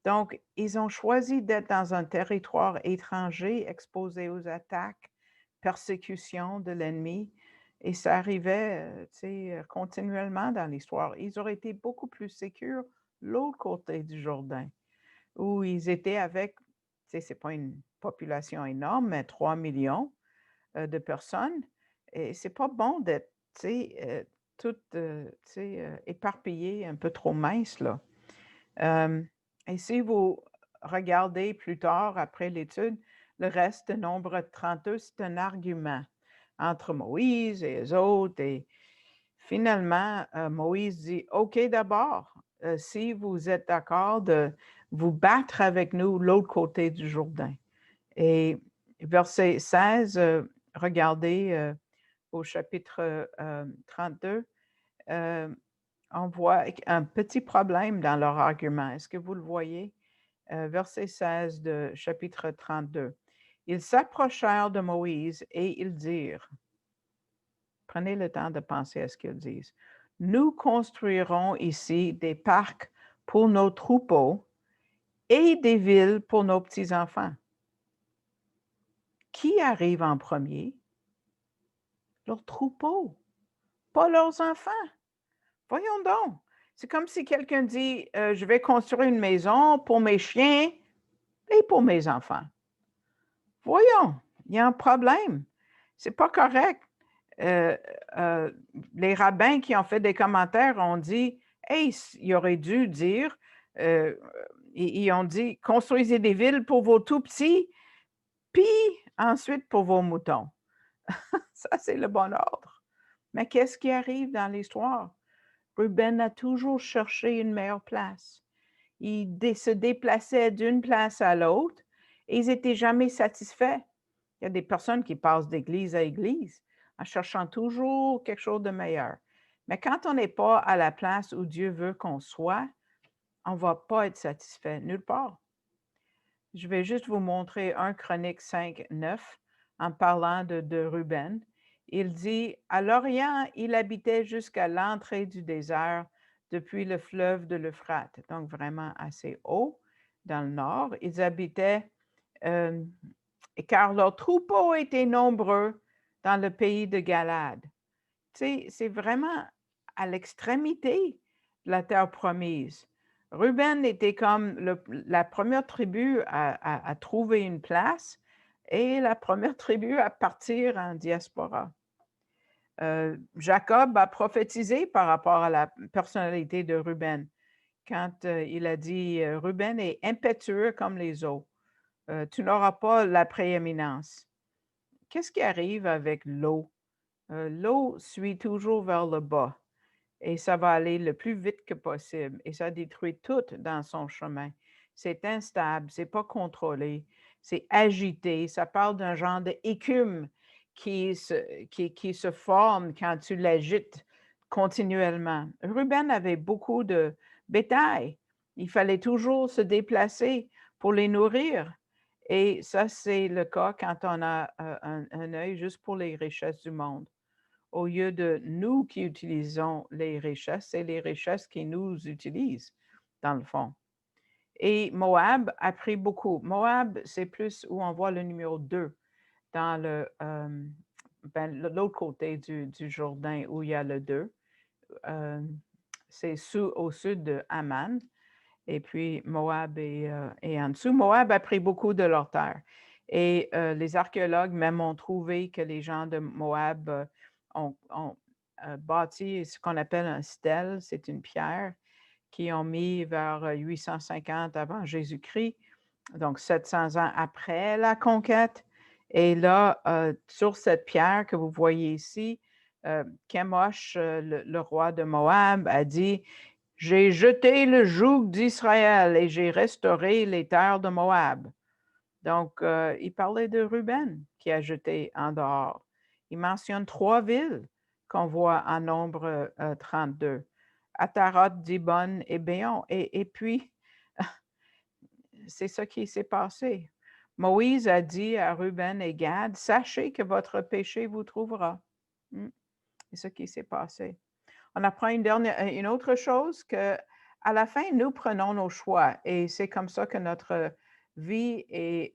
Donc, ils ont choisi d'être dans un territoire étranger, exposé aux attaques, persécutions de l'ennemi, et ça arrivait, tu sais, continuellement dans l'histoire. Ils auraient été beaucoup plus sécures l'autre côté du Jourdain, où ils étaient avec, tu sais, c'est pas une population énorme, mais 3 millions de personnes. Et c'est pas bon d'être, tu sais, toutes, tu sais, éparpillées, un peu trop minces, là. Et si vous regardez plus tard, après l'étude, le reste de Nombre 32, c'est un argument entre Moïse et les autres. Et finalement, Moïse dit, OK, d'abord, si vous êtes d'accord de vous battre avec nous de l'autre côté du Jourdain. Et verset 16, regardez au chapitre 32, euh, on voit un petit problème dans leur argument. Est-ce que vous le voyez? Verset 16 de chapitre 32. Ils s'approchèrent de Moïse et ils dirent, prenez le temps de penser à ce qu'ils disent, nous construirons ici des parcs pour nos troupeaux et des villes pour nos petits-enfants. Qui arrive en premier? Leurs troupeaux, pas leurs enfants. Voyons donc. C'est comme si quelqu'un dit, je vais construire une maison pour mes chiens et pour mes enfants. Voyons, il y a un problème. C'est pas correct. Euh, euh, les rabbins qui ont fait des commentaires ont dit, hey, ils auraient dû dire, euh, ils ont dit, construisez des villes pour vos tout petits, puis ensuite pour vos moutons. Ça, c'est le bon ordre. Mais qu'est-ce qui arrive dans l'histoire? Ruben a toujours cherché une meilleure place. Il se déplaçait d'une place à l'autre et ils n'étaient jamais satisfaits. Il y a des personnes qui passent d'église à église en cherchant toujours quelque chose de meilleur. Mais quand on n'est pas à la place où Dieu veut qu'on soit, on ne va pas être satisfait nulle part. Je vais juste vous montrer 1 Chronique 5, 9 en parlant de Ruben. Il dit, à l'Orient, il habitait jusqu'à l'entrée du désert depuis le fleuve de l'Euphrate, donc vraiment assez haut dans le nord. Ils habitaient, car leurs troupeaux étaient nombreux dans le pays de Galade. Tu sais, c'est vraiment à l'extrémité de la terre promise. Ruben était comme la première tribu à trouver une place et la première tribu à partir en diaspora. Jacob a prophétisé par rapport à la personnalité de Ruben quand il a dit Ruben est impétueux comme les eaux. Tu n'auras pas la prééminence. Qu'est-ce qui arrive avec l'eau? L'eau suit toujours vers le bas et ça va aller le plus vite que possible et ça détruit tout dans son chemin. C'est instable, c'est pas contrôlé, c'est agité. Ça parle d'un genre d'écume qui se forme quand tu l'agites continuellement. Ruben avait beaucoup de bétail. Il fallait toujours se déplacer pour les nourrir. Et ça, c'est le cas quand on a un œil juste pour les richesses du monde. Au lieu de nous qui utilisons les richesses, c'est les richesses qui nous utilisent, dans le fond. Et Moab a pris beaucoup. Moab, c'est plus où on voit le numéro 2 dans l'autre côté du Jourdain où il y a le 2. C'est au sud de Amman. Et puis Moab est en dessous. Moab a pris beaucoup de leur terre. Et les archéologues même ont trouvé que les gens de Moab ont bâti ce qu'on appelle un stèle, c'est une pierre qu'ils ont mis vers 850 avant Jésus-Christ, donc 700 ans après la conquête. Et là, sur cette pierre que vous voyez ici, Chemosh, le roi de Moab, a dit, j'ai jeté le joug d'Israël et j'ai restauré les terres de Moab. Donc, il parlait de Ruben qui a jeté en dehors. Il mentionne 3 villes qu'on voit en Nombre 32. Ataroth, Dibon et Béon. Et puis, c'est ça qui s'est passé. Moïse a dit à Ruben et Gad, sachez que votre péché vous trouvera. C'est ce qui s'est passé. On apprend une autre chose que à la fin, nous prenons nos choix et c'est comme ça que notre vie est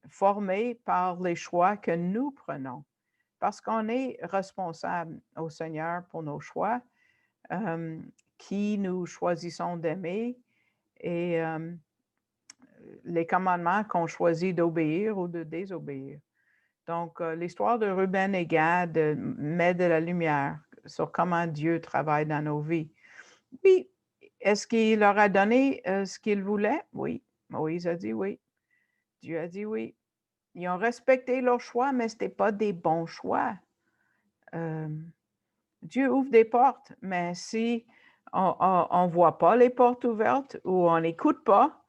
formée par les choix que nous prenons. Parce qu'on est responsable au Seigneur pour nos choix, euh, qui nous choisissons d'aimer et les commandements qu'on choisit d'obéir ou de désobéir. Donc, l'histoire de Ruben et Gad met de la lumière sur comment Dieu travaille dans nos vies. Puis, est-ce qu'il leur a donné ce qu'ils voulaient? Oui. Moïse a dit oui. Dieu a dit oui. Ils ont respecté leurs choix, mais ce n'était pas des bons choix. Euh, Dieu ouvre des portes, mais si on ne voit pas les portes ouvertes ou on n'écoute pas,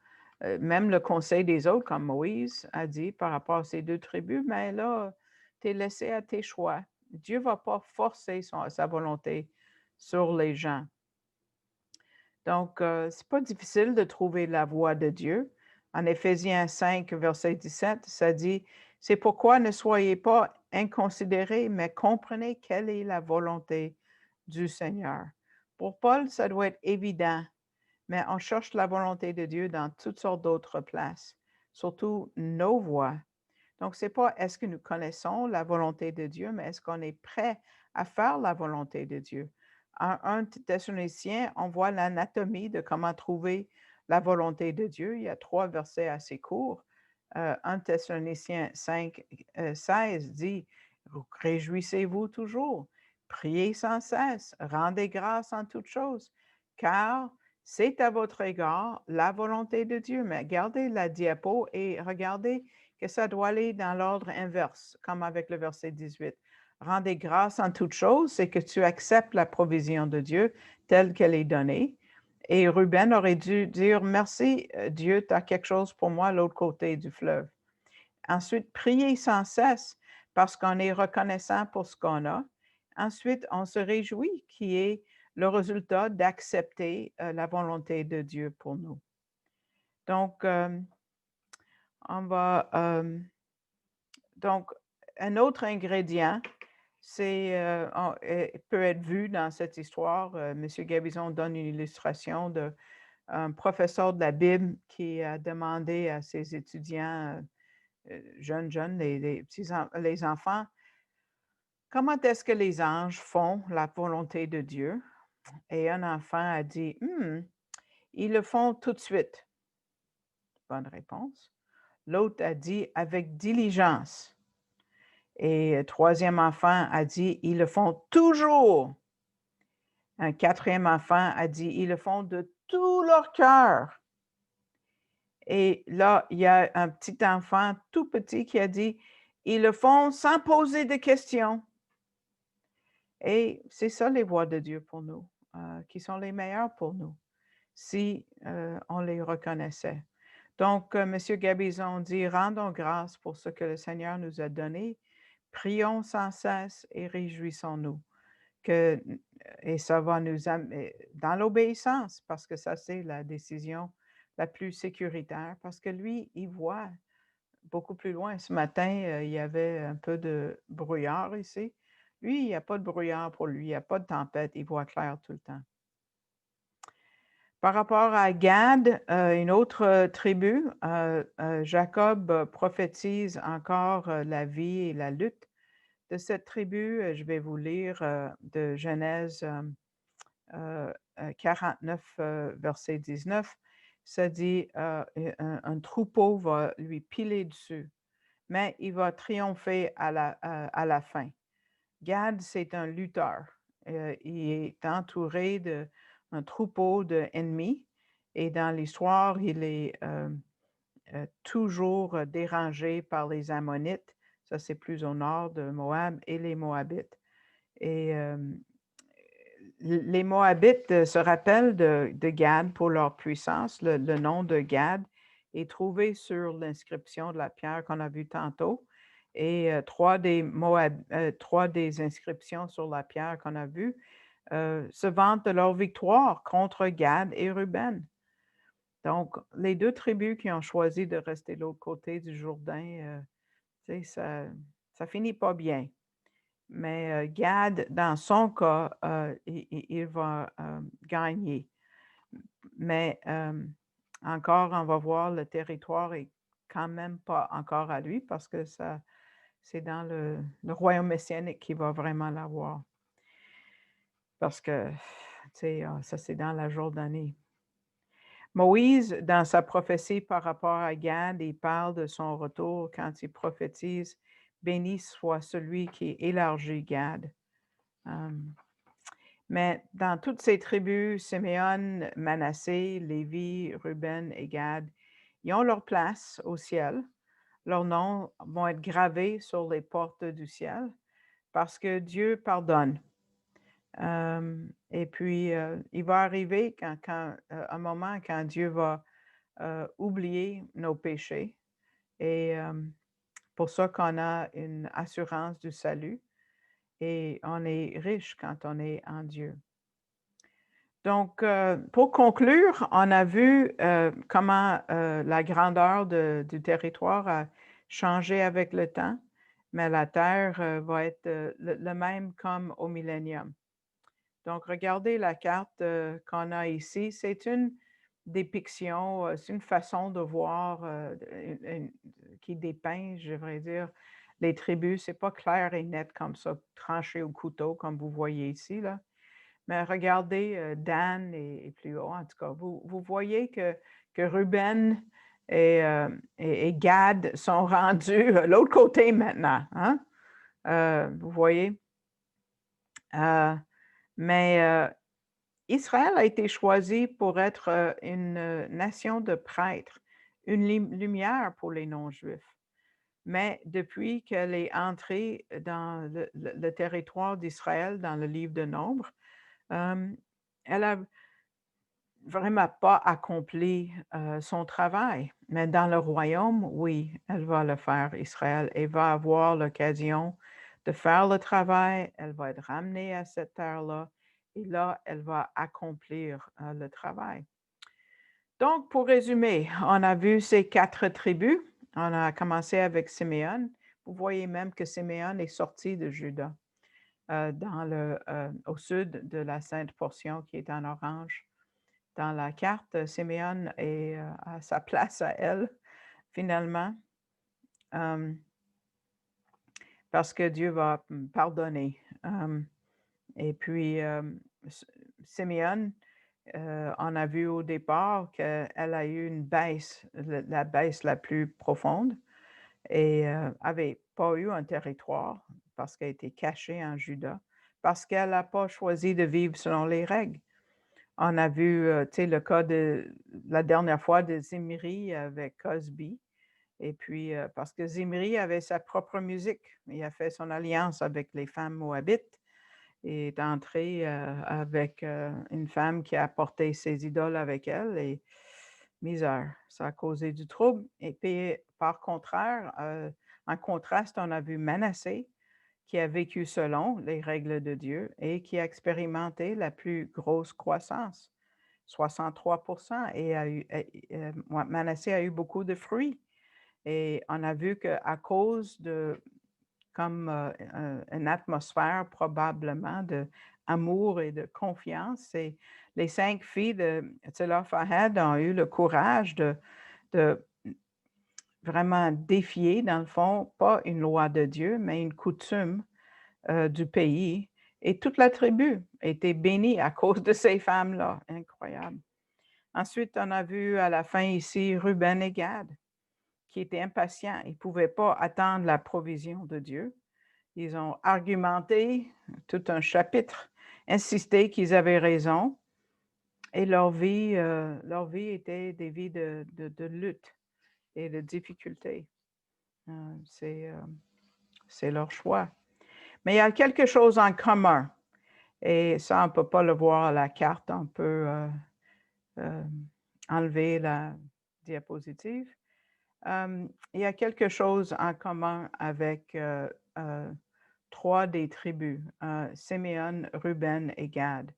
même le conseil des autres, comme Moïse a dit par rapport à ces deux tribus, mais là, tu es laissé à tes choix. Dieu ne va pas forcer sa volonté sur les gens. Donc, ce n'est pas difficile de trouver la voie de Dieu. En Éphésiens 5, verset 17, ça dit, « C'est pourquoi ne soyez pas inconsidérés, mais comprenez quelle est la volonté du Seigneur. » Pour Paul, ça doit être évident, mais on cherche la volonté de Dieu dans toutes sortes d'autres places, surtout nos voies. Donc, ce n'est pas est-ce que nous connaissons la volonté de Dieu, mais est-ce qu'on est prêt à faire la volonté de Dieu? En 1 Thessaloniciens, on voit l'anatomie de comment trouver la volonté de Dieu. Il y a 3 versets assez courts. 1 Thessaloniciens 5, 16 dit, « Réjouissez-vous toujours, priez sans cesse, rendez grâce en toutes choses, car c'est à votre égard la volonté de Dieu. » Mais gardez la diapo et regardez que ça doit aller dans l'ordre inverse, comme avec le verset 18. Rendez grâce en toutes choses, c'est que tu acceptes la provision de Dieu telle qu'elle est donnée. Et Ruben aurait dû dire, merci Dieu, tu as quelque chose pour moi à l'autre côté du fleuve. Ensuite, prier sans cesse parce qu'on est reconnaissant pour ce qu'on a. Ensuite, on se réjouit qui est le résultat d'accepter la volonté de Dieu pour nous. Donc, donc, un autre ingrédient, peut être vu dans cette histoire. M. Gabizon donne une illustration d'un professeur de la Bible qui a demandé à ses étudiants, jeunes, les enfants, comment est-ce que les anges font la volonté de Dieu? Et un enfant a dit, ils le font tout de suite. Bonne réponse. L'autre a dit, avec diligence. Et troisième enfant a dit, ils le font toujours. Un quatrième enfant a dit, ils le font de tout leur cœur. Et là, il y a un petit enfant tout petit qui a dit, ils le font sans poser de questions. Et c'est ça les voies de Dieu pour nous, qui sont les meilleures pour nous, si on les reconnaissait. Donc, M. Gabizon dit, rendons grâce pour ce que le Seigneur nous a donné, prions sans cesse et réjouissons-nous. Et ça va nous amener dans l'obéissance, parce que ça, c'est la décision la plus sécuritaire, parce que lui, il voit beaucoup plus loin. Ce matin, il y avait un peu de brouillard ici. Lui, il n'y a pas de brouillard pour lui, il n'y a pas de tempête, il voit clair tout le temps. Par rapport à Gad, une autre tribu, Jacob prophétise encore la vie et la lutte de cette tribu. Je vais vous lire de Genèse 49, verset 19. Ça dit, un troupeau va lui piler dessus, mais il va triompher à la fin. Gad, c'est un lutteur. Il est entouré d'un troupeau d'ennemis et dans l'histoire, il est toujours dérangé par les Ammonites. Ça, c'est plus au nord de Moab et les Moabites. Et les Moabites se rappellent de Gad pour leur puissance. Le nom de Gad est trouvé sur l'inscription de la pierre qu'on a vue tantôt. Et trois des inscriptions sur la pierre qu'on a vues se vantent de leur victoire contre Gad et Ruben. Donc, les deux tribus qui ont choisi de rester de l'autre côté du Jourdain, ça finit pas bien. Mais Gad, dans son cas, il va gagner. Mais encore, on va voir, le territoire est quand même pas encore à lui parce que c'est dans le royaume messianique qu'il va vraiment l'avoir. Parce que, tu sais, ça c'est dans la Jordanie. Moïse, dans sa prophétie par rapport à Gad, il parle de son retour quand il prophétise: béni soit celui qui élargit Gad. Mais dans toutes ces tribus, Siméon, Manassé, Lévi, Ruben et Gad, ils ont leur place au ciel. Leurs noms vont être gravés sur les portes du ciel parce que Dieu pardonne. Et puis, il va arriver un moment quand Dieu va oublier nos péchés. Et pour ça qu'on a une assurance du salut et on est riche quand on est en Dieu. Donc, pour conclure, on a vu comment la grandeur du territoire a changé avec le temps, mais la terre va être le même comme au millénium. Donc, regardez la carte qu'on a ici. C'est une dépiction, c'est une façon de voir qui dépeint, je devrais dire, les tribus. C'est pas clair et net comme ça, tranché au couteau, comme vous voyez ici, là. Mais regardez, Dan est plus haut. En tout cas, vous voyez que Ruben et Gad sont rendus de l'autre côté maintenant. Hein? Vous voyez? Mais Israël a été choisi pour être une nation de prêtres, une lumière pour les non-juifs. Mais depuis qu'elle est entrée dans le territoire d'Israël, dans le livre de Nombre, elle a vraiment pas accompli son travail. Mais dans le royaume, oui, elle va le faire, Israël, et va avoir l'occasion de faire le travail. Elle va être ramenée à cette terre-là. Et là, elle va accomplir le travail. Donc, pour résumer, on a vu ces 4 tribus. On a commencé avec Siméon. Vous voyez même que Siméon est sorti de Juda, au sud de la sainte portion qui est en orange. Dans la carte, Siméon est à sa place à elle, finalement, parce que Dieu va pardonner. Et puis, Siméon, on a vu au départ qu'elle a eu une baisse, la baisse la plus profonde, et n'avait pas eu un territoire parce qu'elle était cachée en Juda, parce qu'elle n'a pas choisi de vivre selon les règles. On a vu, tu sais, le cas de la dernière fois de Zimri avec Cosby. Et puis, parce que Zimri avait sa propre musique. Il a fait son alliance avec les femmes moabites et est entré avec une femme qui a apporté ses idoles avec elle. Et misère, ça a causé du trouble. Et puis, par contraire, en contraste, on a vu Manassé, qui a vécu selon les règles de Dieu et qui a expérimenté la plus grosse croissance, 63%, et Manassé a eu beaucoup de fruits. Et on a vu qu'à cause de comme une atmosphère probablement d'amour et de confiance, et les 5 filles de Tselophahed ont eu le courage de vraiment défier, dans le fond, pas une loi de Dieu, mais une coutume du pays. Et toute la tribu était bénie à cause de ces femmes-là. Incroyable. Ensuite, on a vu à la fin ici Ruben et Gad, qui étaient impatients. Ils ne pouvaient pas attendre la provision de Dieu. Ils ont argumenté tout un chapitre, insisté qu'ils avaient raison. Et leur vie était des vies de lutte et de difficulté. C'est leur choix. Mais il y a quelque chose en commun. Et ça, on ne peut pas le voir à la carte. On peut enlever la diapositive. Il y a quelque chose en commun avec 3 des tribus, Siméon, Ruben et Gad,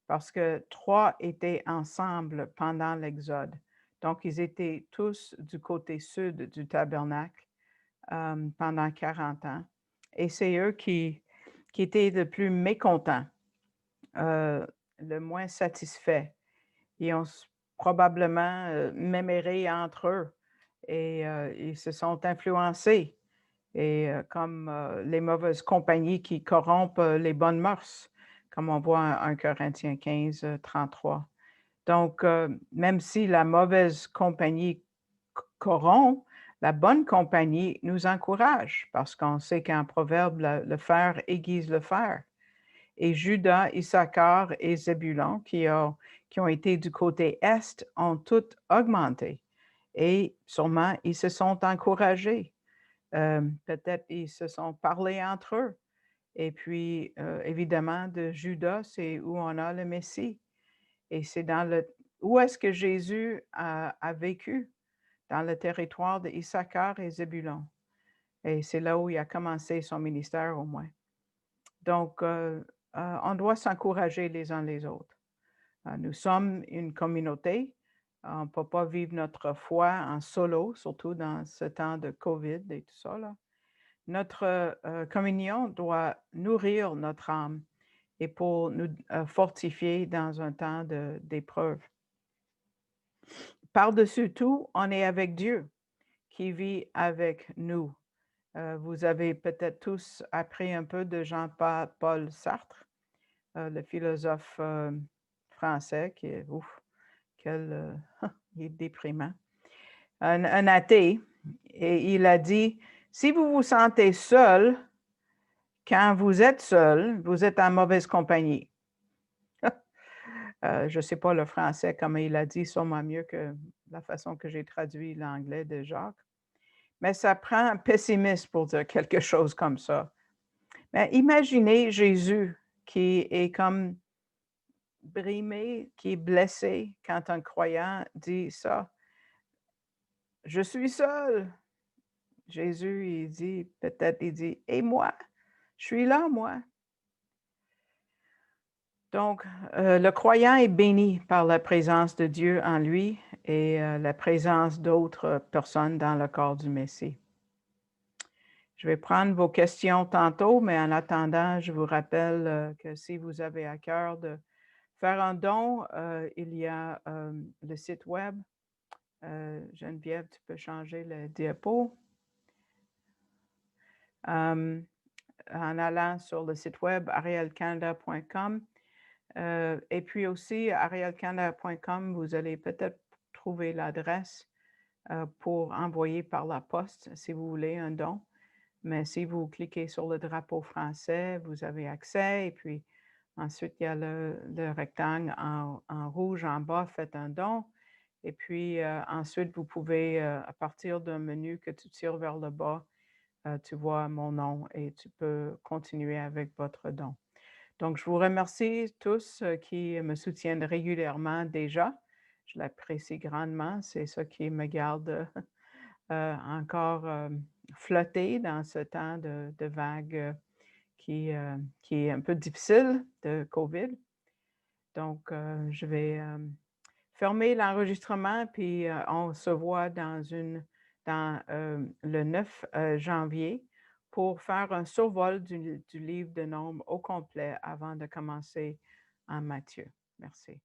parce que 3 étaient ensemble pendant l'Exode. Donc, ils étaient tous du côté sud du tabernacle pendant 40 ans. Et c'est eux qui étaient le plus mécontents, le moins satisfaits. Ils ont probablement mémoré entre eux et ils se sont influencés. Et comme les mauvaises compagnies qui corrompent les bonnes mœurs, comme on voit en 1 Corinthiens 15, 33. Donc, même si la mauvaise compagnie corrompt, la bonne compagnie nous encourage parce qu'on sait qu'en proverbe, le fer aiguise le fer. Et Judas, Issachar et Zébulon, qui ont été du côté est, ont toutes augmenté. Et sûrement, ils se sont encouragés. Peut-être ils se sont parlé entre eux. Et puis, évidemment, de Judas, c'est où on a le Messie. Et c'est où est-ce que Jésus a vécu? Dans le territoire de Issachar et Zébulon. Et c'est là où il a commencé son ministère au moins. Donc, on doit s'encourager les uns les autres. Nous sommes une communauté. On ne peut pas vivre notre foi en solo, surtout dans ce temps de COVID et tout ça, là. Notre communion doit nourrir notre âme et pour nous fortifier dans un temps d'épreuve. Par-dessus tout, on est avec Dieu qui vit avec nous. Vous avez peut-être tous appris un peu de Jean-Paul Sartre, le philosophe français qui est, ouf, il est déprimant. Un athée, et il a dit, si vous vous sentez seul, quand vous êtes seul, vous êtes en mauvaise compagnie. Je ne sais pas le français, comme il a dit, sûrement mieux que la façon que j'ai traduit l'anglais de Jacques. Mais ça prend un pessimiste pour dire quelque chose comme ça. Mais imaginez Jésus qui est comme brimé, qui est blessé quand un croyant dit ça. Je suis seul. Jésus, il dit, et moi, je suis là, moi. Donc, le croyant est béni par la présence de Dieu en lui et la présence d'autres personnes dans le corps du Messie. Je vais prendre vos questions tantôt, mais en attendant, je vous rappelle que si vous avez à cœur de faire un don, il y a le site web. Geneviève, tu peux changer le diapo. En allant sur le site web arielcanada.com. Et puis aussi, arielcanada.com, vous allez peut-être trouver l'adresse pour envoyer par la poste si vous voulez un don. Mais si vous cliquez sur le drapeau français, vous avez accès. Et puis ensuite, il y a le rectangle en rouge en bas, faites un don. Et puis ensuite, vous pouvez, à partir d'un menu que tu tires vers le bas, tu vois mon nom et tu peux continuer avec votre don. Donc, je vous remercie tous qui me soutiennent régulièrement déjà. Je l'apprécie grandement. C'est ça qui me garde encore flottée dans ce temps de vague qui est un peu difficile de COVID. Donc, je vais fermer l'enregistrement, puis on se voit dans le 9 janvier pour faire un survol du livre de Nombres au complet avant de commencer en Matthieu. Merci.